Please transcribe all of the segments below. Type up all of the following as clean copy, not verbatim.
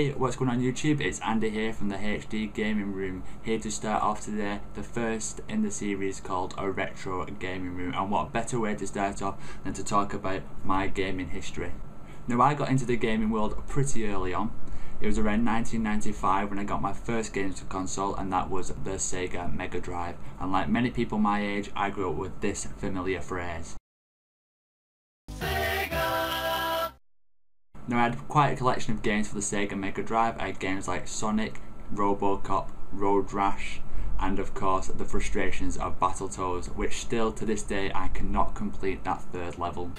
Hey, what's going on YouTube? It's Andy here from the HD Gaming Room, here to start off today the first in the series called A Retro Gaming Room, and what better way to start off than to talk about my gaming history. Now, I got into the gaming world pretty early on. It was around 1995 when I got my first games console, and that was the Sega Mega Drive, and like many people my age, I grew up with this familiar phrase. Now, I had quite a collection of games for the Sega Mega Drive. I had games like Sonic, Robocop, Road Rash, and of course the frustrations of Battletoads, which still to this day I cannot complete that third level.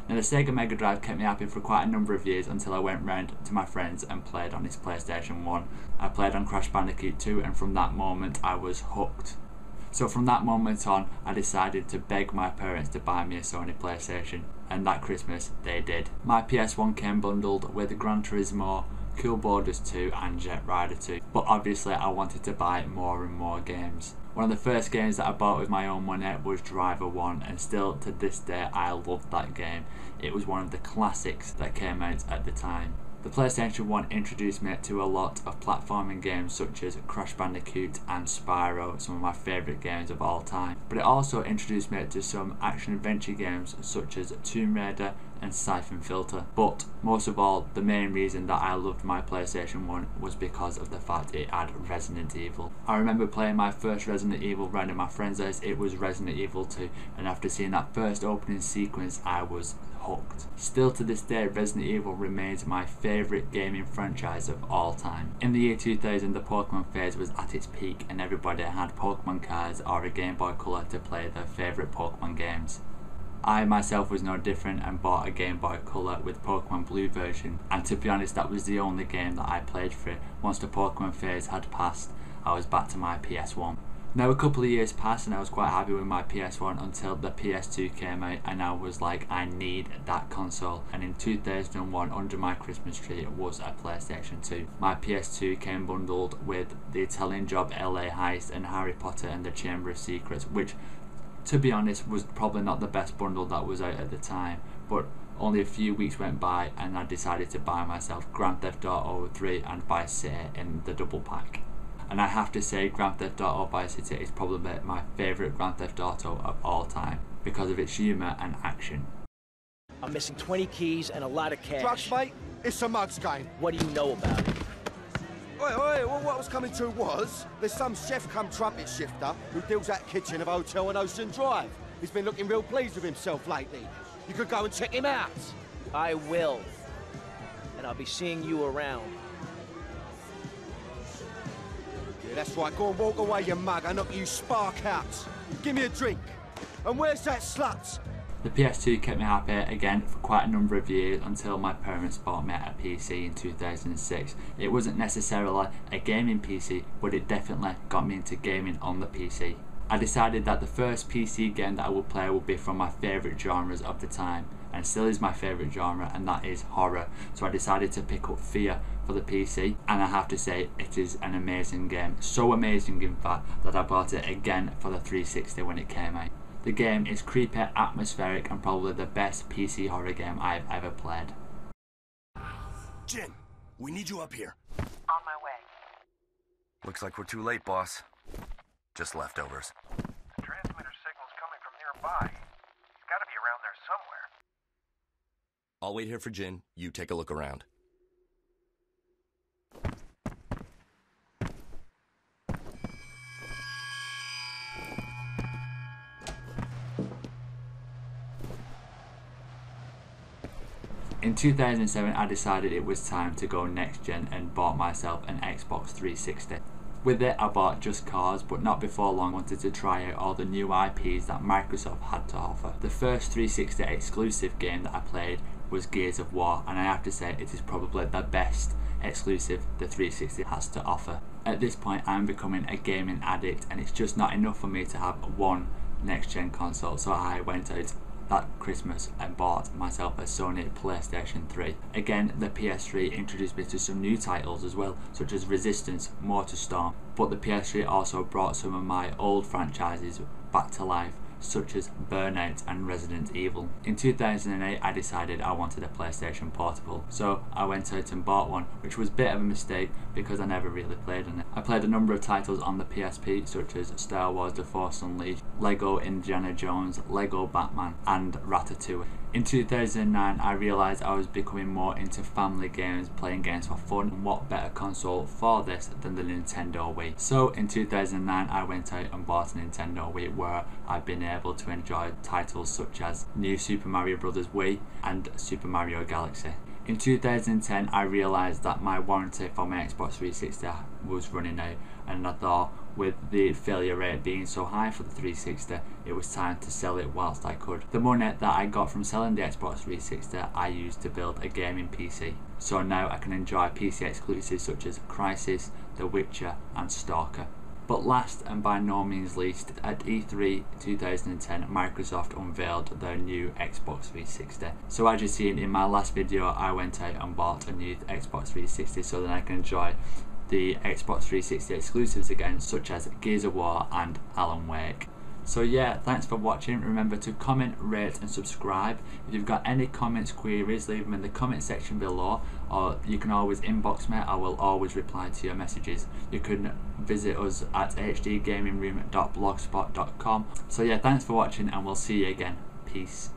Now, the Sega Mega Drive kept me happy for quite a number of years until I went round to my friends and played on his PlayStation 1. I played on Crash Bandicoot 2, and from that moment I was hooked. So from that moment on, I decided to beg my parents to buy me a Sony PlayStation, and that Christmas they did. My PS1 came bundled with Gran Turismo, Cool Borders 2 and Jet Rider 2, but obviously I wanted to buy more and more games. One of the first games that I bought with my own money was Driver 1, and still to this day I loved that game. It was one of the classics that came out at the time. The PlayStation 1 introduced me to a lot of platforming games such as Crash Bandicoot and Spyro, some of my favourite games of all time. But it also introduced me to some action-adventure games such as Tomb Raider and Siphon Filter. But most of all, the main reason that I loved my PlayStation 1 was because of the fact it had Resident Evil. I remember playing my first Resident Evil round at my friend's house. It was Resident Evil 2, and after seeing that first opening sequence I was hooked. Still to this day, Resident Evil remains my favourite gaming franchise of all time. In the year 2000, the Pokemon phase was at its peak, and everybody had Pokemon cards or a Game Boy Color to play their favourite Pokemon games. I myself was no different and bought a Game Boy Color with Pokemon Blue version, and to be honest, that was the only game that I played for it. Once the Pokemon phase had passed, I was back to my PS1. Now, a couple of years passed and I was quite happy with my PS1 until the PS2 came out, and I was like, I need that console. And in 2001, under my Christmas tree was a PlayStation 2. My PS2 came bundled with the Italian Job LA Heist and Harry Potter and the Chamber of Secrets, which to be honest was probably not the best bundle that was out at the time, but only a few weeks went by and I decided to buy myself Grand Theft Auto 3 and Vice City in the double pack. And I have to say, Grand Theft Auto Vice City is probably my favourite Grand Theft Auto of all time because of its humour and action. I'm missing 20 keys and a lot of cash. Drugs, mate? It's a mug's game. What do you know about it? Oi, well, what I was coming to was, there's some chef come trumpet shifter who deals at the kitchen of a hotel on Ocean Drive. He's been looking real pleased with himself lately. You could go and check him out. I will. And I'll be seeing you around. Yeah, that's right. Go and walk away, you mug. I knock you spark out. Give me a drink. And where's that slut? The PS2 kept me happy again for quite a number of years until my parents bought me a PC in 2006. It wasn't necessarily a gaming PC, but it definitely got me into gaming on the PC. I decided that the first PC game that I would play would be from my favourite genres of the time, and still is my favourite genre, and that is horror. So I decided to pick up Fear for the PC, and I have to say it is an amazing game. So amazing in fact that I bought it again for the 360 when it came out. The game is creepy, atmospheric, and probably the best PC horror game I've ever played. Jin, we need you up here. On my way. Looks like we're too late, boss. Just leftovers. The transmitter signal's coming from nearby. It's gotta be around there somewhere. I'll wait here for Jin. You take a look around. In 2007, I decided it was time to go next gen and bought myself an Xbox 360. With it, I bought Just Cause, but not before long wanted to try out all the new IPs that Microsoft had to offer. The first 360 exclusive game that I played was Gears of War, and I have to say it is probably the best exclusive the 360 has to offer. At this point, I'm becoming a gaming addict, and it's just not enough for me to have one next gen console, so I went out that Christmas and bought myself a Sony PlayStation 3. Again, the PS3 introduced me to some new titles as well, such as Resistance, Motorstorm, but the PS3 also brought some of my old franchises back to life, such as Burnout and Resident Evil. In 2008 I decided I wanted a PlayStation Portable, so I went out and bought one, which was a bit of a mistake because I never really played on it. I played a number of titles on the PSP such as Star Wars The Force Unleashed, Lego Indiana Jones, Lego Batman and Ratatouille. In 2009 I realised I was becoming more into family games, playing games for fun, and what better console for this than the Nintendo Wii. So in 2009 I went out and bought a Nintendo Wii, where I've been able to enjoy titles such as New Super Mario Bros. Wii and Super Mario Galaxy. In 2010 I realised that my warranty for my Xbox 360 was running out, and I thought with the failure rate being so high for the 360 it was time to sell it whilst I could. The money that I got from selling the Xbox 360 I used to build a gaming PC, so now I can enjoy PC exclusives such as Crysis, The Witcher and Stalker. But last and by no means least, at E3 2010 Microsoft unveiled their new Xbox 360. So as you've seen in my last video, I went out and bought a new Xbox 360 so that I can enjoy the Xbox 360 exclusives again, such as Gears of War and Alan Wake. So yeah, thanks for watching. Remember to comment, rate and subscribe. If you've got any comments, queries, leave them in the comment section below, or you can always inbox me. I will always reply to your messages. You can visit us at hdgamingroom.blogspot.com. So yeah, thanks for watching and we'll see you again. Peace.